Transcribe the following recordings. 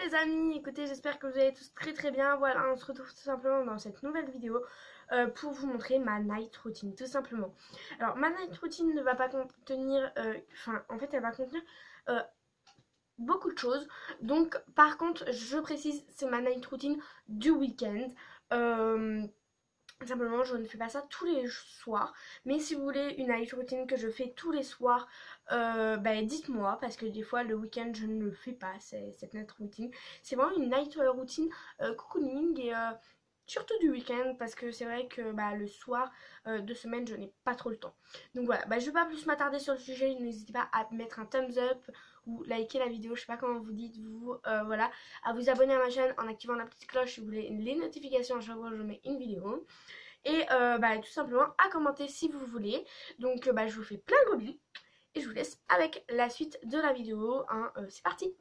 les amis, écoutez, j'espère que vous allez tous très bien. Voilà, on se retrouve tout simplement dans cette nouvelle vidéo pour vous montrer ma night routine, tout simplement. Alors, ma night routine ne va pas contenir, en fait, elle va contenir euh, beaucoup de choses. Donc, par contre, je précise, c'est ma night routine du week-end. Euh, Simplement, je ne fais pas ça tous les soirs. Mais si vous voulez une night routine que je fais tous les soirs, dites-moi. Parce que des fois, le week-end, je ne le fais pas, cette night routine. C'est vraiment une night routine cocooning et surtout du week-end. Parce que c'est vrai que le soir de semaine, je n'ai pas trop le temps. Donc voilà, je ne vais pas plus m'attarder sur le sujet. N'hésitez pas à mettre un thumbs up ou liker la vidéo. Je sais pas comment vous dites, vous. Voilà, à vous abonner à ma chaîne en activant la petite cloche si vous voulez les notifications à chaque fois que je mets une vidéo. Et tout simplement à commenter si vous voulez. Donc je vous fais plein de gros bisous. Et je vous laisse avec la suite de la vidéo. C'est parti.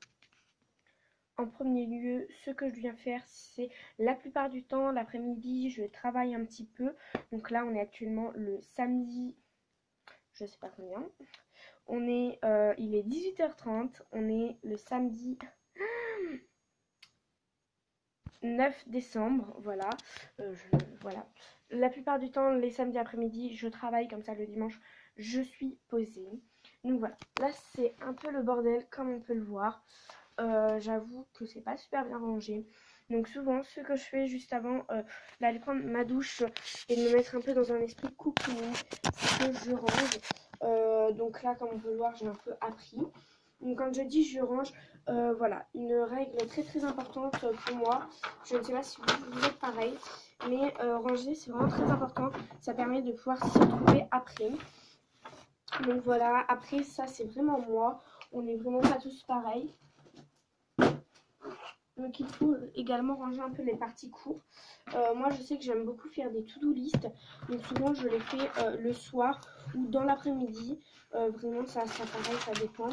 En premier lieu, ce que je viens faire, c'est la plupart du temps, l'après-midi, je travaille un petit peu. Donc là, on est actuellement le samedi, je sais pas combien. Il est 18h30, on est le samedi 9 décembre, voilà. Voilà. La plupart du temps, les samedis après-midi, je travaille, comme ça le dimanche, je suis posée. Donc voilà, là c'est un peu le bordel comme on peut le voir. J'avoue que c'est pas super bien rangé. Donc souvent, ce que je fais juste avant d'aller prendre ma douche et de me mettre un peu dans un esprit cocooning, c'est que je range. Donc là, comme on peut le voir, j'ai un peu appris. Donc quand je dis je range, voilà, une règle très importante pour moi. Je ne sais pas si vous êtes pareil, mais ranger c'est vraiment très important. Ça permet de pouvoir s'y retrouver après. Donc voilà, après ça c'est vraiment moi. On n'est vraiment pas tous pareils. Donc il faut également ranger un peu les parties courtes. Moi je sais que j'aime beaucoup faire des to-do list. Donc souvent je les fais le soir ou dans l'après-midi. Vraiment ça pareil, ça dépend.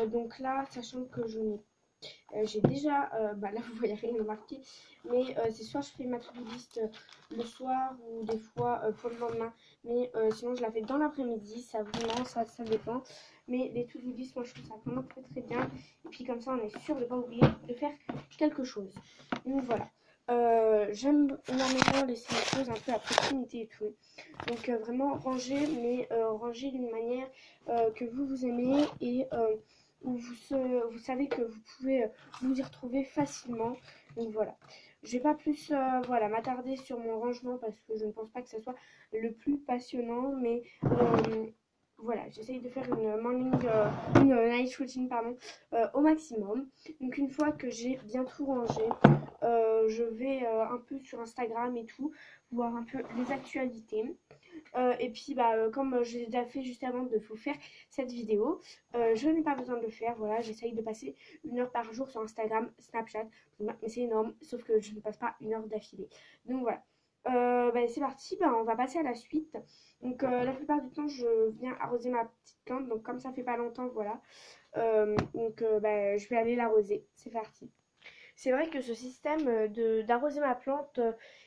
Donc là, sachant que j'ai déjà, là vous voyez rien marqué, mais c'est soit je fais ma to-do list le soir ou des fois pour le lendemain, mais sinon je la fais dans l'après-midi, ça vraiment, ça dépend. Mais les to-do list, moi je trouve ça vraiment très bien, et puis comme ça on est sûr de ne pas oublier de faire quelque chose. Donc voilà. J'aime énormément laisser les choses un peu à proximité et tout. Donc vraiment ranger, mais ranger d'une manière que vous aimez et où vous savez que vous pouvez vous y retrouver facilement. Donc voilà. Je vais pas plus m'attarder sur mon rangement parce que je ne pense pas que ce soit le plus passionnant, mais voilà, j'essaye de faire une night routine au maximum. Donc une fois que j'ai bien tout rangé, je vais un peu sur Instagram et tout, voir un peu les actualités. Et puis comme je l'ai déjà fait juste avant de vous faire cette vidéo, je n'ai pas besoin de le faire. Voilà, j'essaye de passer 1 heure par jour sur Instagram, Snapchat, mais c'est énorme, sauf que je ne passe pas 1 heure d'affilée. Donc voilà. C'est parti, on va passer à la suite. Donc la plupart du temps je viens arroser ma petite plante, donc comme ça fait pas longtemps, voilà. Je vais aller l'arroser, c'est parti. C'est vrai que ce système d'arroser ma plante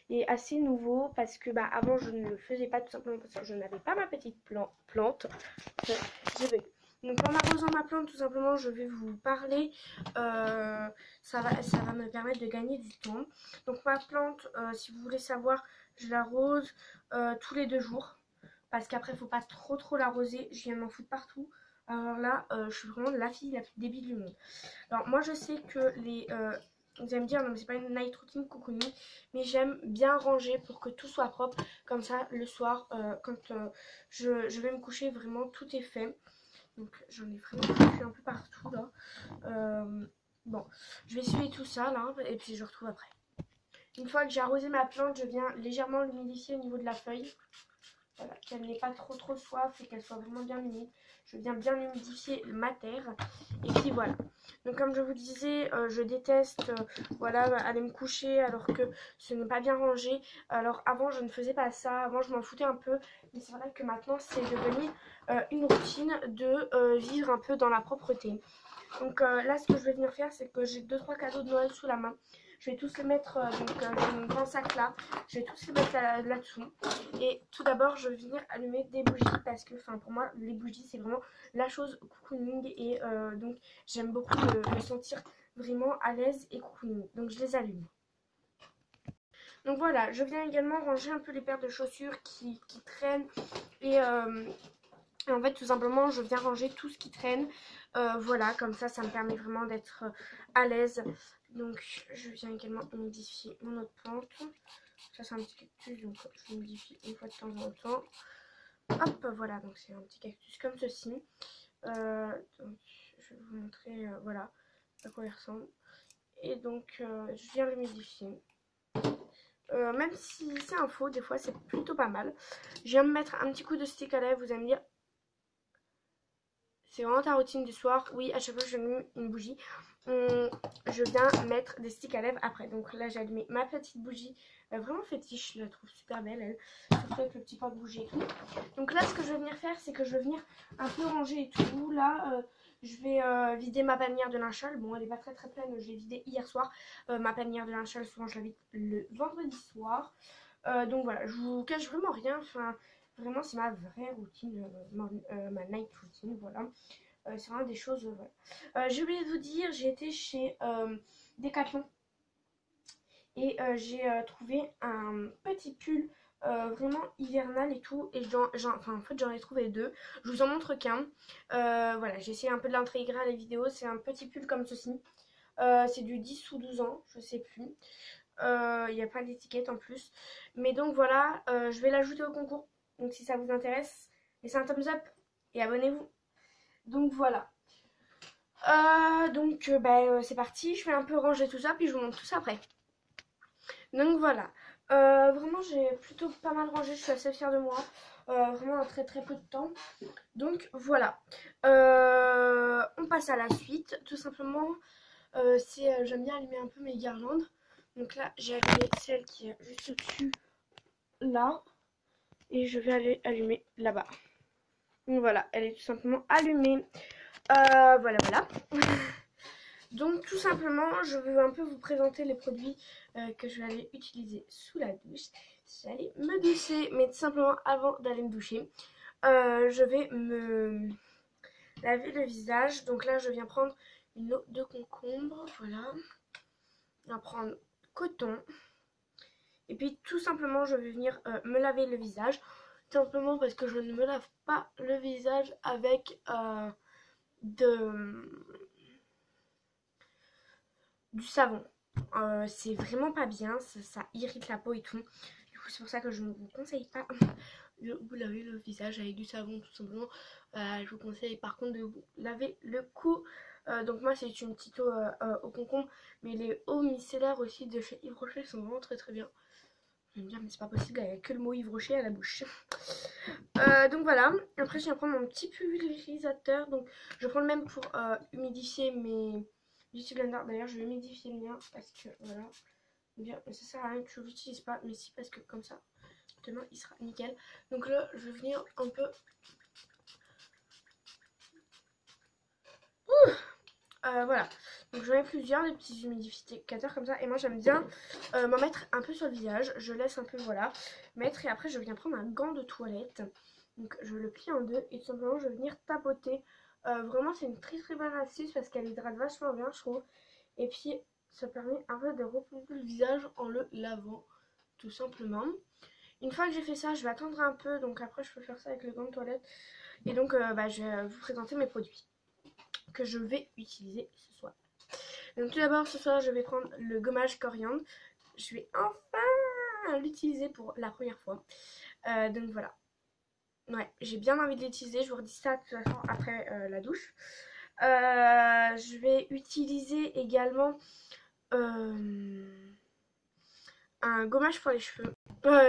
est assez nouveau parce que avant je ne le faisais pas, tout simplement parce que je n'avais pas ma petite plante. Donc en arrosant ma plante, tout simplement, je vais vous parler. Ça va me permettre de gagner du temps. Donc ma plante, si vous voulez savoir, je l'arrose tous les 2 jours. Parce qu'après, il ne faut pas trop l'arroser. Je viens de m'en foutre partout. Alors là, je suis vraiment la fille la plus débile du monde. Alors moi, je sais que vous allez me dire, non mais c'est pas une night routine cocooning, mais j'aime bien ranger pour que tout soit propre. Comme ça, le soir, quand je vais me coucher, vraiment tout est fait. Donc j'en ai vraiment foutu un peu partout là. Bon, je vais essuyer tout ça là, et puis je retrouve après. Une fois que j'ai arrosé ma plante, je viens légèrement l'humidifier au niveau de la feuille. Voilà, qu'elle n'ait pas trop soif et qu'elle soit vraiment bien humide. Je viens bien humidifier ma terre. Et puis voilà. Donc comme je vous disais, je déteste aller me coucher alors que ce n'est pas bien rangé. Alors avant je ne faisais pas ça, avant je m'en foutais un peu. Mais c'est vrai que maintenant c'est devenu une routine de vivre un peu dans la propreté. Donc là ce que je vais venir faire, c'est que j'ai 2-3 cadeaux de Noël sous la main. Je vais tous les mettre dans mon grand sac là. Je vais tous les mettre là-dessous. Et tout d'abord, je vais venir allumer des bougies parce que pour moi, les bougies, c'est vraiment la chose cocooning. Et donc, j'aime beaucoup le sentir vraiment à l'aise et cocooning. Donc je les allume. Donc voilà, je viens également ranger un peu les paires de chaussures qui traînent. Et en fait, tout simplement, je viens ranger tout ce qui traîne. Voilà, comme ça me permet vraiment d'être à l'aise. Donc, je viens également humidifier mon autre plante. Ça, c'est un petit cactus, donc je modifie une fois de temps en temps. Hop, voilà, donc c'est un petit cactus comme ceci. Donc, je vais vous montrer, voilà, à quoi il ressemble. Et donc, je viens l'humidifier. Même si c'est un faux, des fois c'est plutôt pas mal. Je viens me mettre un petit coup de stick à lèvres, vous allez me dire, c'est vraiment ta routine du soir. Oui, à chaque fois que je mets une bougie, je viens mettre des sticks à lèvres après. Donc là, j'ai allumé ma petite bougie, vraiment fétiche, je la trouve super belle, elle. Surtout avec le petit porte-bougie et tout. Donc là, ce que je vais venir faire, c'est que je vais venir un peu ranger et tout. Là, je vais vider ma panière de linceul. Bon, elle n'est pas très pleine, je l'ai vidée hier soir. Ma panière de linceul, souvent je la vide le vendredi soir. Donc voilà, je vous cache vraiment rien. Enfin, vraiment, c'est ma vraie routine, ma night routine, voilà. C'est vraiment des choses, voilà. J'ai oublié de vous dire, j'ai été chez Decathlon et j'ai trouvé un petit pull vraiment hivernal et tout. Et en fait, j'en ai trouvé deux. Je vous en montre qu'un. Voilà, j'ai essayé un peu de l'intégrer à la vidéo. C'est un petit pull comme ceci. C'est du 10 ou 12 ans, je sais plus. Il n'y a pas d'étiquette en plus. Mais donc voilà, je vais l'ajouter au concours. Donc si ça vous intéresse, laissez un thumbs up et abonnez-vous. Donc voilà. C'est parti. Je vais un peu ranger tout ça, puis je vous montre tout ça après. Donc voilà. Vraiment, j'ai plutôt pas mal rangé. Je suis assez fière de moi. Vraiment en très peu de temps. Donc voilà. On passe à la suite. Tout simplement, j'aime bien allumer un peu mes guirlandes. Donc là, j'ai allumé celle qui est juste au-dessus, là. Et je vais aller allumer là-bas. Donc voilà, elle est tout simplement allumée. Voilà. Donc tout simplement, je veux un peu vous présenter les produits que je vais aller utiliser sous la douche. J'allais me doucher, mais tout simplement avant d'aller me doucher, je vais me laver le visage. Donc là, je viens prendre une eau de concombre, voilà. On va prendre coton. Et puis tout simplement, je vais venir me laver le visage. Simplement parce que je ne me lave pas le visage avec du savon. C'est vraiment pas bien, ça irrite la peau et tout. Du coup, c'est pour ça que je ne vous conseille pas de vous laver le visage avec du savon, tout simplement. Je vous conseille par contre de vous laver le cou. Donc moi, c'est une petite eau au concombre, mais les eaux micellaires aussi de chez Yves Rocher sont vraiment très bien. Je vais me dire, mais c'est pas possible, il n'y a que le mot Yves Rocher à la bouche. Donc voilà, après je viens prendre mon petit pulvérisateur. Donc je prends le même pour humidifier mes Beauty Blender. D'ailleurs, je vais humidifier le mien parce que voilà. Bien, ça sert à rien que je l'utilise pas, mais si, parce que comme ça, demain il sera nickel. Donc là, je vais venir un peu. Voilà, donc j'en ai plusieurs, des petits humidificateurs comme ça. Et moi j'aime bien m'en mettre un peu sur le visage. Je laisse un peu, voilà, mettre. Et après je viens prendre un gant de toilette. Donc je le plie en deux et tout simplement je vais venir tapoter. Vraiment c'est une très bonne astuce parce qu'elle hydrate vachement bien, je trouve. Et puis ça permet un peu de repomper le visage en le lavant, tout simplement. Une fois que j'ai fait ça, je vais attendre un peu. Donc après je peux faire ça avec le gant de toilette. Et donc je vais vous présenter mes produits que je vais utiliser ce soir. Donc tout d'abord ce soir je vais prendre le gommage coriandre. Je vais enfin l'utiliser pour la première fois. Donc voilà. Ouais, j'ai bien envie de l'utiliser. Je vous redis ça de toute façon après la douche. Je vais utiliser également un gommage pour les cheveux.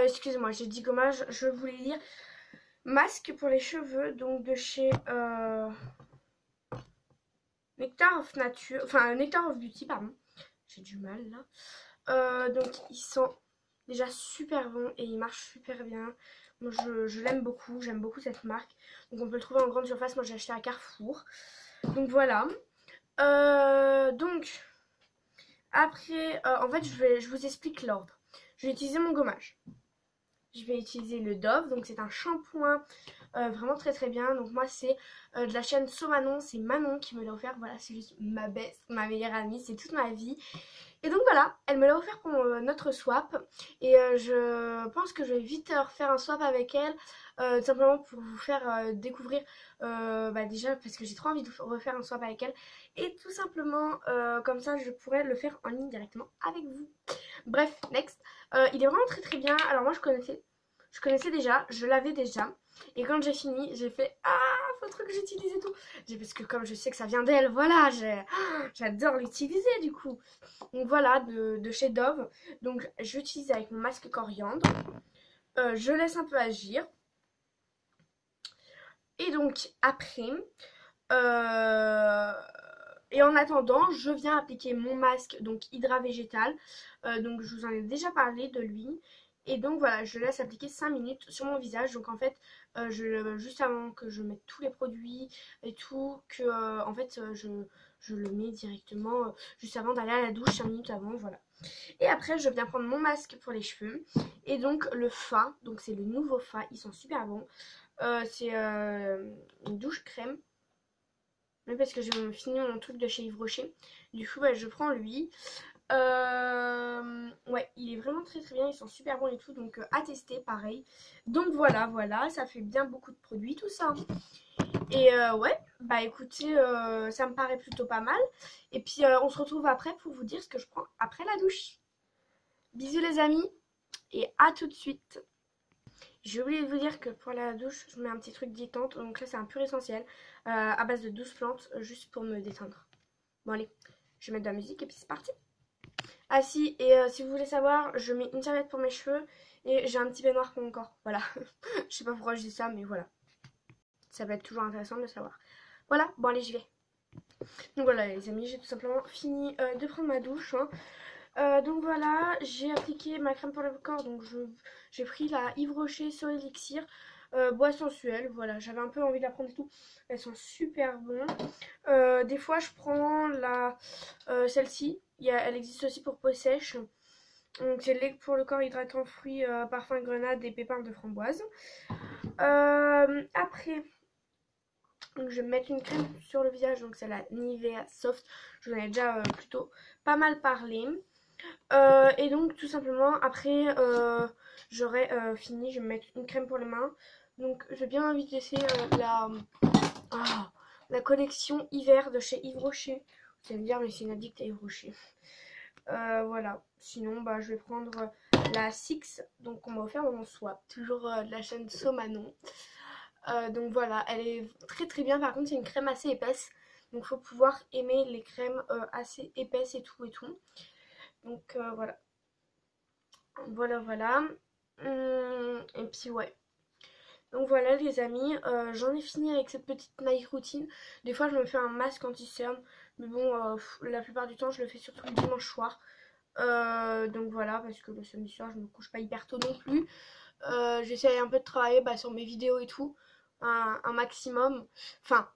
Excusez-moi, j'ai dit gommage. Je voulais dire masque pour les cheveux. Donc de chez Nectar of Nature, enfin Nectar of Beauty, pardon. J'ai du mal là. Donc ils sont déjà super bons et ils marchent super bien. Moi je l'aime beaucoup, j'aime beaucoup cette marque. Donc on peut le trouver en grande surface, moi j'ai acheté à Carrefour. Donc voilà. Donc après, en fait je vous explique l'ordre. Je vais utiliser mon gommage. Je vais utiliser le Dove, donc c'est un shampoing vraiment très très bien. Donc moi c'est de la chaîne So Manon, c'est Manon qui me l'a offert. Voilà, c'est juste ma best, ma meilleure amie, c'est toute ma vie. Et donc voilà, elle me l'a offert pour notre swap. Et je pense que je vais vite refaire un swap avec elle. Tout simplement pour vous faire découvrir, déjà parce que j'ai trop envie de refaire un swap avec elle. Et tout simplement, comme ça je pourrais le faire en ligne directement avec vous. Bref, next. Il est vraiment très très bien. Alors moi je connaissais déjà, je l'avais déjà. Et quand j'ai fini, j'ai fait ah, faut trop que j'utilise et tout. Parce que comme je sais que ça vient d'elle, voilà, j'adore l'utiliser du coup. Donc voilà, de chez Dove. Donc j'utilise avec mon masque coriandre. Je laisse un peu agir. Et donc après, et en attendant, je viens appliquer mon masque, donc Hydra Végétal. Donc je vous en ai déjà parlé de lui. Et donc voilà, je laisse appliquer 5 minutes sur mon visage. Donc en fait, juste avant que je mette tous les produits et tout, que en fait je le mets directement juste avant d'aller à la douche, 5 minutes avant, voilà. Et après, je viens prendre mon masque pour les cheveux. Et donc le Fa, donc c'est le nouveau Fa, ils sont super bons. C'est une douche crème. Mais parce que j'ai fini mon truc de chez Yves Rocher. Du coup, je prends lui. Ouais, il est vraiment très très bien. Ils sont super bons et tout. Donc, à tester, pareil. Donc, voilà, voilà. Ça fait bien beaucoup de produits, tout ça. Et ouais, bah écoutez, ça me paraît plutôt pas mal. Et puis, on se retrouve après pour vous dire ce que je prends après la douche. Bisous, les amis. Et à tout de suite. J'ai oublié de vous dire que pour la douche, je mets un petit truc détente. Donc là, c'est un pur essentiel à base de 12 plantes, juste pour me détendre. Bon, allez, je vais mettre de la musique et puis c'est parti. Ah si, et si vous voulez savoir, je mets une serviette pour mes cheveux et j'ai un petit peignoir pour mon corps. Voilà. Je sais pas pourquoi je dis ça, mais voilà. Ça va être toujours intéressant de le savoir. Voilà, bon, allez, j'y vais. Donc voilà, les amis, j'ai tout simplement fini de prendre ma douche. Donc voilà, j'ai appliqué ma crème pour le corps, donc j'ai pris la Yves Rocher So Elixir bois sensuelle, voilà, j'avais un peu envie de la prendre et tout, elles sont super bonnes. Des fois je prends celle-ci, elle existe aussi pour peau sèche, donc c'est lait pour le corps hydratant fruits, parfum grenade et pépins de framboise. Après, donc je vais mettre une crème sur le visage, donc c'est la Nivea Soft, je vous en ai déjà plutôt pas mal parlé. Et donc tout simplement après j'aurai fini, je vais mettre une crème pour les mains. Donc j'ai bien envie de laisser la collection hiver de chez Yves Rocher. Vous allez me dire mais c'est une addict à Yves Rocher. Voilà, sinon bah, je vais prendre la Six, donc on m'a offert dans mon swap, toujours de la chaîne So Manon. Donc voilà, elle est très très bien, par contre c'est une crème assez épaisse. Donc il faut pouvoir aimer les crèmes assez épaisses et tout et tout. Donc voilà. Voilà, voilà. Et puis ouais. Donc voilà les amis, j'en ai fini avec cette petite night routine. Des fois je me fais un masque anti-cerne. Mais bon, la plupart du temps je le fais surtout le dimanche soir. Donc voilà, parce que le samedi soir je me couche pas hyper tôt non plus. J'essaye un peu de travailler sur mes vidéos et tout. Un maximum. Enfin,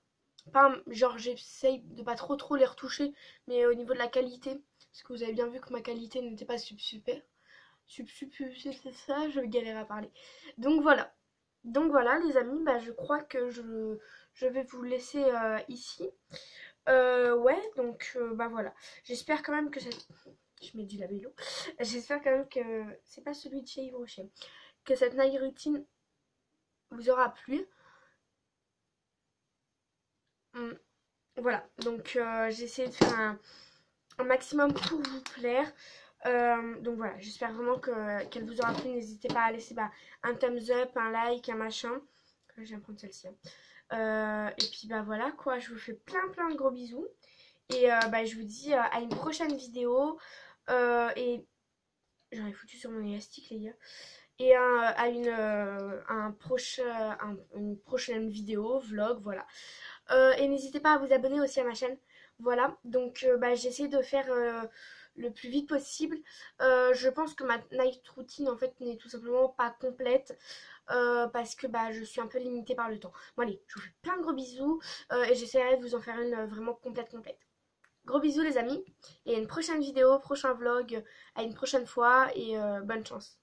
pas genre j'essaye de pas trop les retoucher. Mais au niveau de la qualité. Parce que vous avez bien vu que ma qualité n'était pas super. C'est ça, je galère à parler. Donc voilà. Donc voilà les amis, je crois que je vais vous laisser ici. Ouais, donc voilà. J'espère quand même que cette... Je mets du labello. J'espère quand même que c'est pas celui de chez Yves Rocher. Que cette night routine vous aura plu. Voilà, donc j'ai essayé de faire un maximum pour vous plaire. Donc voilà, j'espère vraiment qu'elle vous aura plu. N'hésitez pas à laisser un thumbs up, un like, un machin. Je viens prendre celle-ci. Et puis voilà quoi, je vous fais plein de gros bisous. Et je vous dis à une prochaine vidéo. Et j'en ai foutu sur mon élastique les gars. Et à une prochaine vidéo, vlog, voilà. Et n'hésitez pas à vous abonner aussi à ma chaîne. Voilà, donc j'essaie de faire le plus vite possible. Je pense que ma night routine en fait n'est tout simplement pas complète. Parce que je suis un peu limitée par le temps. Bon allez, je vous fais plein de gros bisous. Et j'essaierai de vous en faire une vraiment complète. Gros bisous les amis. Et à une prochaine vidéo, prochain vlog, à une prochaine fois. Et bonne chance.